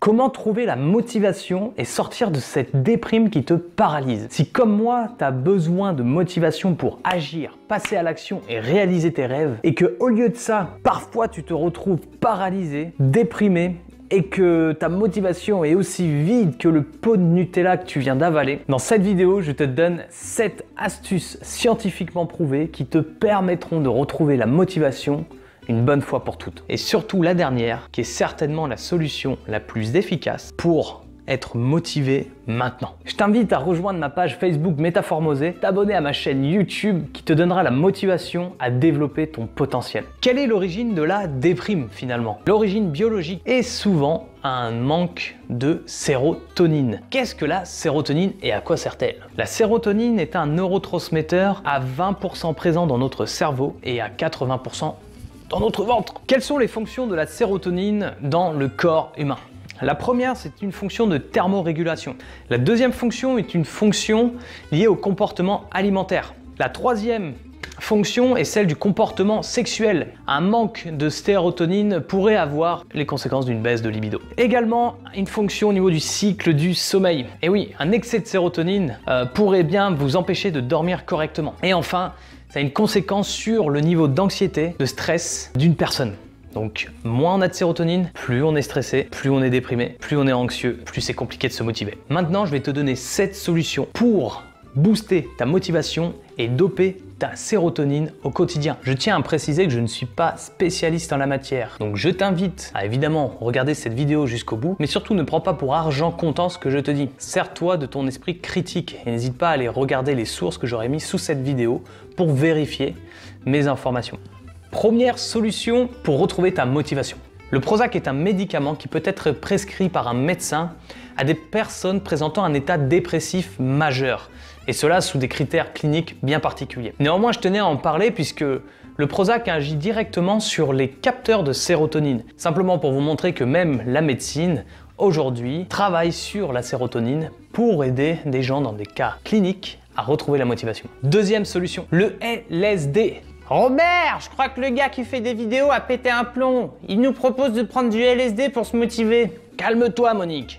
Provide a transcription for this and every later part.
Comment trouver la motivation et sortir de cette déprime qui te paralyse? Si comme moi, tu as besoin de motivation pour agir, passer à l'action et réaliser tes rêves, et que au lieu de ça, parfois tu te retrouves paralysé, déprimé, et que ta motivation est aussi vide que le pot de Nutella que tu viens d'avaler, dans cette vidéo, je te donne 7 astuces scientifiquement prouvées qui te permettront de retrouver la motivation une bonne fois pour toutes. Et surtout la dernière, qui est certainement la solution la plus efficace pour être motivé maintenant. Je t'invite à rejoindre ma page Facebook Métaformosé, t'abonner à ma chaîne YouTube qui te donnera la motivation à développer ton potentiel. Quelle est l'origine de la déprime finalement? L'origine biologique est souvent un manque de sérotonine. Qu'est-ce que la sérotonine et à quoi sert-elle? La sérotonine est un neurotransmetteur à 20% présent dans notre cerveau et à 80% dans notre ventre. Quelles sont les fonctions de la sérotonine dans le corps humain? La première, c'est une fonction de thermorégulation. La deuxième fonction est une fonction liée au comportement alimentaire. La troisième fonction est celle du comportement sexuel. Un manque de sérotonine pourrait avoir les conséquences d'une baisse de libido. Également, une fonction au niveau du cycle du sommeil. Et oui, un excès de sérotonine pourrait bien vous empêcher de dormir correctement. Et enfin, ça a une conséquence sur le niveau d'anxiété, de stress d'une personne. Donc, moins on a de sérotonine, plus on est stressé, plus on est déprimé, plus on est anxieux, plus c'est compliqué de se motiver. Maintenant, je vais te donner 7 solutions pour booster ta motivation et doper ta sérotonine au quotidien. Je tiens à préciser que je ne suis pas spécialiste en la matière. Donc je t'invite à évidemment regarder cette vidéo jusqu'au bout, mais surtout ne prends pas pour argent comptant ce que je te dis. Sers-toi de ton esprit critique et n'hésite pas à aller regarder les sources que j'aurais mis sous cette vidéo pour vérifier mes informations. Première solution pour retrouver ta motivation. Le Prozac est un médicament qui peut être prescrit par un médecin à des personnes présentant un état dépressif majeur, et cela sous des critères cliniques bien particuliers. Néanmoins, je tenais à en parler puisque le Prozac agit directement sur les capteurs de sérotonine, simplement pour vous montrer que même la médecine, aujourd'hui, travaille sur la sérotonine pour aider des gens dans des cas cliniques à retrouver la motivation. Deuxième solution, le LSD. Robert, je crois que le gars qui fait des vidéos a pété un plomb. Il nous propose de prendre du LSD pour se motiver. Calme-toi, Monique.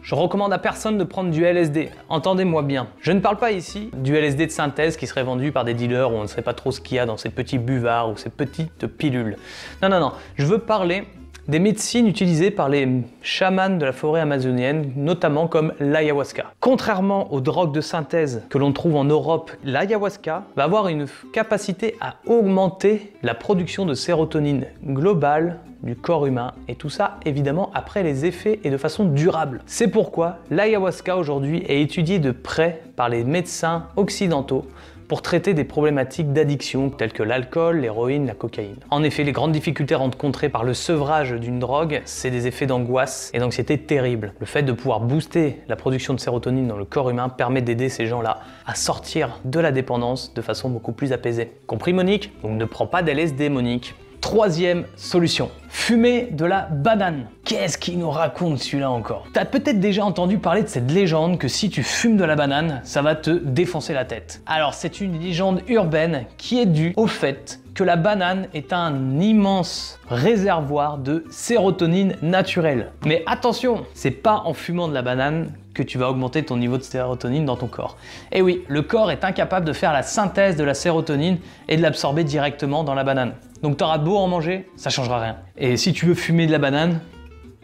Je recommande à personne de prendre du LSD. Entendez-moi bien. Je ne parle pas ici du LSD de synthèse qui serait vendu par des dealers où on ne sait pas trop ce qu'il y a dans ces petits buvards ou ces petites pilules. Non. Je veux parler des médecines utilisées par les chamans de la forêt amazonienne, notamment comme l'ayahuasca. Contrairement aux drogues de synthèse que l'on trouve en Europe, l'ayahuasca va avoir une capacité à augmenter la production de sérotonine globale du corps humain, et tout ça évidemment après les effets et de façon durable. C'est pourquoi l'ayahuasca aujourd'hui est étudiée de près par les médecins occidentaux pour traiter des problématiques d'addiction telles que l'alcool, l'héroïne, la cocaïne. En effet, les grandes difficultés rencontrées par le sevrage d'une drogue, c'est des effets d'angoisse et d'anxiété terribles. Le fait de pouvoir booster la production de sérotonine dans le corps humain permet d'aider ces gens-là à sortir de la dépendance de façon beaucoup plus apaisée. Compris, Monique? Donc ne prends pas d'LSD, Monique. Troisième solution, fumer de la banane. Qu'est-ce qu'il nous raconte celui-là encore? T'as peut-être déjà entendu parler de cette légende que si tu fumes de la banane, ça va te défoncer la tête. Alors c'est une légende urbaine qui est due au fait que la banane est un immense réservoir de sérotonine naturelle. Mais attention, c'est pas en fumant de la banane que tu vas augmenter ton niveau de sérotonine dans ton corps. Et oui, le corps est incapable de faire la synthèse de la sérotonine et de l'absorber directement dans la banane. Donc t'auras beau en manger, ça changera rien. Et si tu veux fumer de la banane,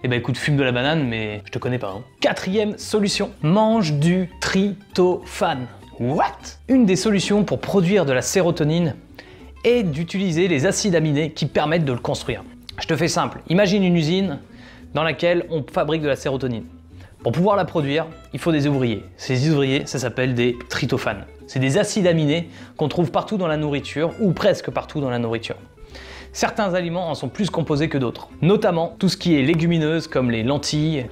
eh ben écoute, fume de la banane, mais je te connais pas. Hein. Quatrième solution, mange du tryptophane. What? Une des solutions pour produire de la sérotonine est d'utiliser les acides aminés qui permettent de le construire. Je te fais simple, imagine une usine dans laquelle on fabrique de la sérotonine. Pour pouvoir la produire, il faut des ouvriers. Ces ouvriers, ça s'appelle des tryptophanes. C'est des acides aminés qu'on trouve partout dans la nourriture, ou presque partout dans la nourriture. Certains aliments en sont plus composés que d'autres, notamment tout ce qui est légumineuse comme les lentilles,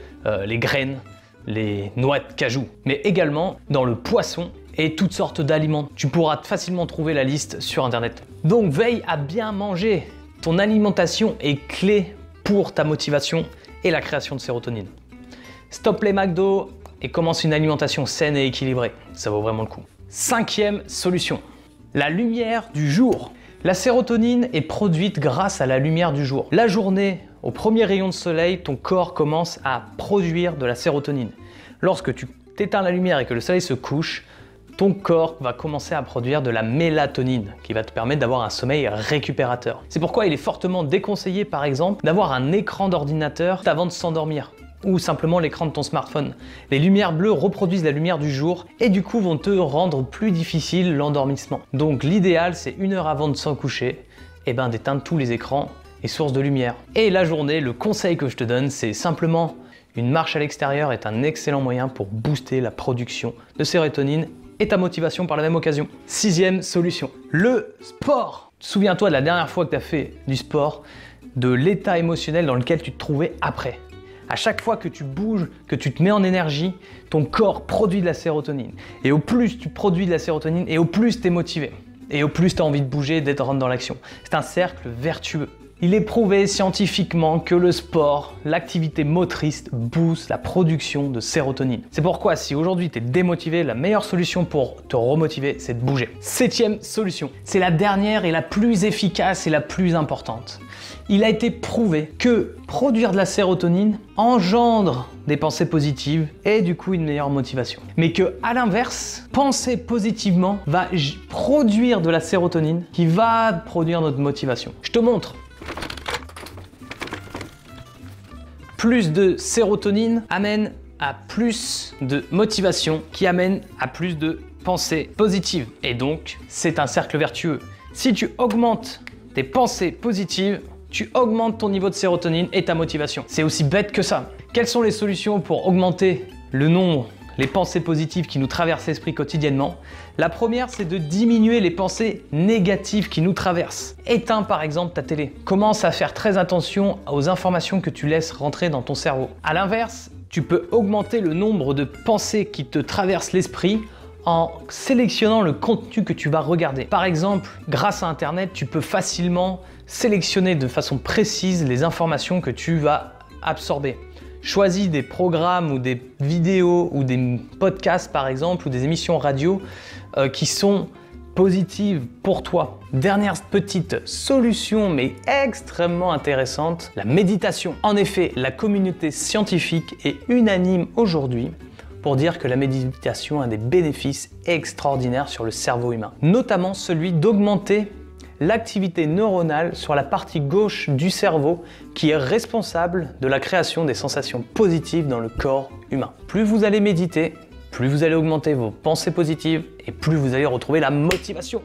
les graines, les noix de cajou, mais également dans le poisson et toutes sortes d'aliments. Tu pourras facilement trouver la liste sur internet. Donc veille à bien manger. Ton alimentation est clé pour ta motivation et la création de sérotonine. Stoppe les McDo et commence une alimentation saine et équilibrée. Ça vaut vraiment le coup. Cinquième solution, la lumière du jour. La sérotonine est produite grâce à la lumière du jour. La journée, au premier rayon de soleil, ton corps commence à produire de la sérotonine. Lorsque tu t'éteins la lumière et que le soleil se couche, ton corps va commencer à produire de la mélatonine qui va te permettre d'avoir un sommeil récupérateur. C'est pourquoi il est fortement déconseillé par exemple d'avoir un écran d'ordinateur avant de s'endormir ou simplement l'écran de ton smartphone. Les lumières bleues reproduisent la lumière du jour et du coup vont te rendre plus difficile l'endormissement. Donc l'idéal c'est 1 heure avant de s'en coucher d'éteindre tous les écrans et sources de lumière. Et la journée, le conseil que je te donne c'est simplement une marche à l'extérieur est un excellent moyen pour booster la production de sérotonine et ta motivation par la même occasion. 6e solution, le sport. Souviens-toi de la dernière fois que tu as fait du sport, de l'état émotionnel dans lequel tu te trouvais après. À chaque fois que tu bouges, que tu te mets en énergie, ton corps produit de la sérotonine. Et au plus tu produis de la sérotonine, et au plus tu es motivé. Et au plus tu as envie de bouger, d'être rentré dans l'action. C'est un cercle vertueux. Il est prouvé scientifiquement que le sport, l'activité motrice booste la production de sérotonine. C'est pourquoi si aujourd'hui tu es démotivé, la meilleure solution pour te remotiver, c'est de bouger. 7e solution, c'est la dernière et la plus efficace et la plus importante. Il a été prouvé que produire de la sérotonine engendre des pensées positives et du coup une meilleure motivation. Mais que à l'inverse, penser positivement va produire de la sérotonine qui va produire notre motivation. Je te montre. Plus de sérotonine amène à plus de motivation qui amène à plus de pensées positives. Et donc, c'est un cercle vertueux. Si tu augmentes tes pensées positives, tu augmentes ton niveau de sérotonine et ta motivation. C'est aussi bête que ça. Quelles sont les solutions pour augmenter le nombre, les pensées positives qui nous traversent l'esprit quotidiennement? La première, c'est de diminuer les pensées négatives qui nous traversent. Éteins par exemple ta télé. Commence à faire très attention aux informations que tu laisses rentrer dans ton cerveau. À l'inverse, tu peux augmenter le nombre de pensées qui te traversent l'esprit en sélectionnant le contenu que tu vas regarder. Par exemple, grâce à Internet, tu peux facilement sélectionner de façon précise les informations que tu vas absorber. Choisis des programmes ou des vidéos ou des podcasts par exemple ou des émissions radio qui sont positives pour toi. Dernière petite solution mais extrêmement intéressante, la méditation. En effet, la communauté scientifique est unanime aujourd'hui pour dire que la méditation a des bénéfices extraordinaires sur le cerveau humain, notamment celui d'augmenter l'activité neuronale sur la partie gauche du cerveau qui est responsable de la création des sensations positives dans le corps humain. Plus vous allez méditer, plus vous allez augmenter vos pensées positives et plus vous allez retrouver la motivation.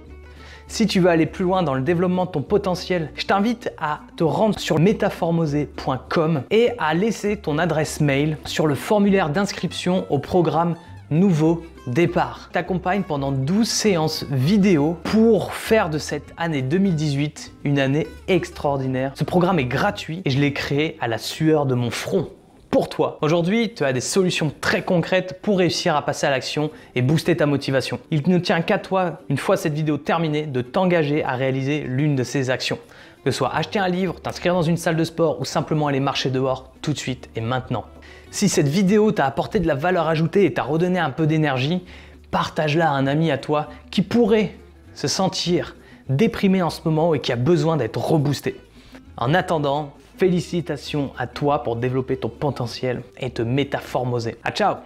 Si tu veux aller plus loin dans le développement de ton potentiel, je t'invite à te rendre sur metaformosé.com et à laisser ton adresse mail sur le formulaire d'inscription au programme Nouveau Départ. Je t'accompagne pendant 12 séances vidéo pour faire de cette année 2018 une année extraordinaire. Ce programme est gratuit et je l'ai créé à la sueur de mon front. Pour toi. Aujourd'hui, tu as des solutions très concrètes pour réussir à passer à l'action et booster ta motivation. Il ne tient qu'à toi, une fois cette vidéo terminée, de t'engager à réaliser l'une de ces actions. Que ce soit acheter un livre, t'inscrire dans une salle de sport ou simplement aller marcher dehors tout de suite et maintenant. Si cette vidéo t'a apporté de la valeur ajoutée et t'a redonné un peu d'énergie, partage-la à un ami à toi qui pourrait se sentir déprimé en ce moment et qui a besoin d'être reboosté. En attendant, félicitations à toi pour développer ton potentiel et te métamorphoser. À ciao!